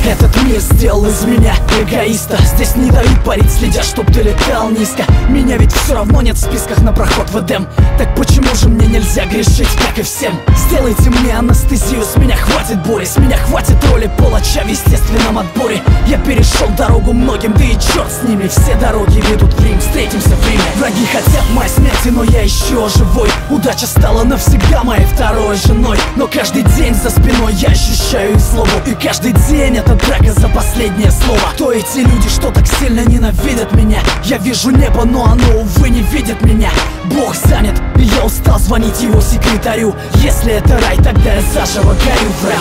Этот мир сделал из меня эгоиста. Здесь не дают парить, следя, чтоб ты летал низко. Меня ведь все равно нет в списках на проход в Эдем. Так почему же мне нельзя грешить, как и всем? Сделайте мне анестезию, с меня хватит боли, с меня хватит роли палача в естественном отборе. Я перешел дорогу многим, да и черт с ними. Все дороги ведут в Рим, встретимся в Риме. Враги хотят моей смерти, но я еще живой. Удача стала навсегда моей второй женой. Но каждый день за спиной я ощущаю их злобу. И каждый день это драка за последнее слово. Кто эти люди, что так сильно ненавидят меня? Я вижу небо, но оно, увы, не видит меня. Бог занят, и я устал звонить его секретарю. Если это рай, тогда я заживо горю в раю.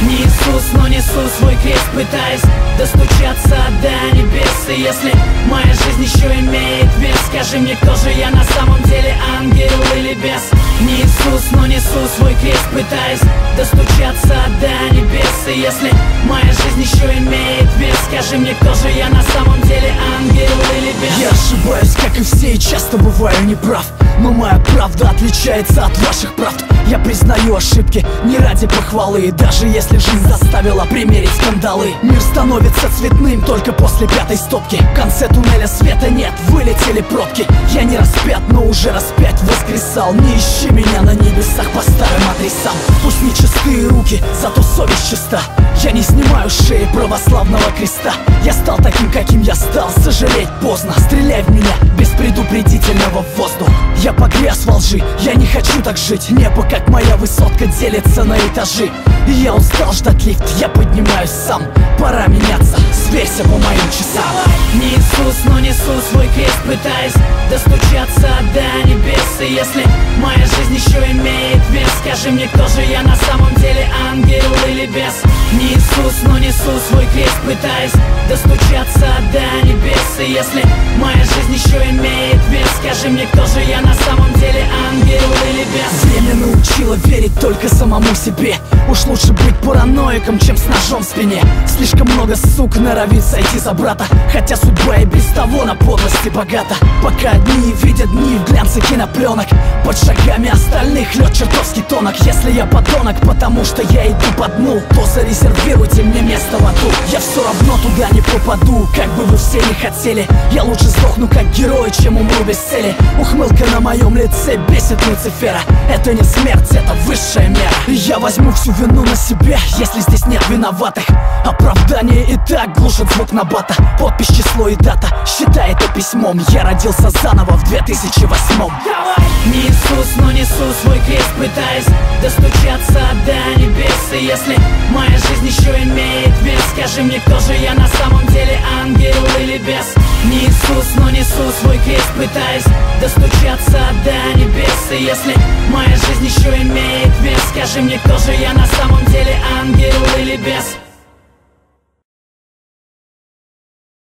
Не Иисус, но несу свой крест, пытаясь достучаться до небес. И если моя жизнь еще имеет вес, скажи мне, кто же я на самом деле, ангел или бес? Не Иисус, но несу свой крест, пытаясь достучаться до небес. И если моя жизнь еще имеет вес, скажи мне, кто же я на самом деле, ангел или бес? Я ошибаюсь, как и все, и часто бываю неправ. Но моя правда отличается от ваших правд. Я признаю ошибки не ради похвалы. И даже если жизнь заставила примерить скандалы, мир становится цветным только после пятой стопки. В конце туннеля света нет, вылетели пробки. Я не распят, но уже распять воскресал. Не ищи меня на небесах по старым адресам. Пусть не чистые руки, зато совесть чиста. Я не снимаю с шеи православного креста. Я стал таким, каким я стал, сожалеть поздно. Стреляй в меня без предупредительного в воздух. Я погряз во лжи, я не хочу так жить. Небо, как моя высотка, делится на этажи. И я устал ждать лифт, я поднимаюсь сам. Пора меняться, сверься по моим часам. Не Иисус, но несу свой крест, пытаясь достучаться до небес. И если моя жизнь еще имеет вес, скажи мне, кто же я на самом деле, ангел или бес? Не Иисус, но несу свой крест, пытаясь достучаться до небес. И если моя жизнь еще имеет вес, скажи мне, кто же я на самом деле, ангел или бес? Время научило верить только самому себе. Уж лучше быть параноиком, чем с ножом в спине. Слишком много сук норовит сойти за брата, хотя судьба и без того на подлости богата. Пока одни видят дни в глянце кинопленок, под шагами остальных лед чертовски тонок. Если я подонок, потому что я иду по дну, то зарезервируйте мне место в аду. Я все равно туда не попаду, как бы вы все не хотели. Я лучше сдохну как герой, чем умру без цели. Ухмылка на моем лице бесит Люцифера. Это не смерть, это высшая мера. И я возьму всю вину на себя, если здесь нет виноватых. Оправдание и так глушит звук набата. Подпись, число и дата, считай это письмом. Я родился заново в 2008-м. Не Иисус, но несу свой крест, пытаясь достучаться до небес. И если моя жизнь еще имеет вес, скажи мне, кто же я на самом деле, ангел или бес? Не Иисус, но несу свой крест, пытаясь достучаться до небес. И если моя жизнь еще имеет вес, скажи мне, кто же я на самом деле, ангел или бес?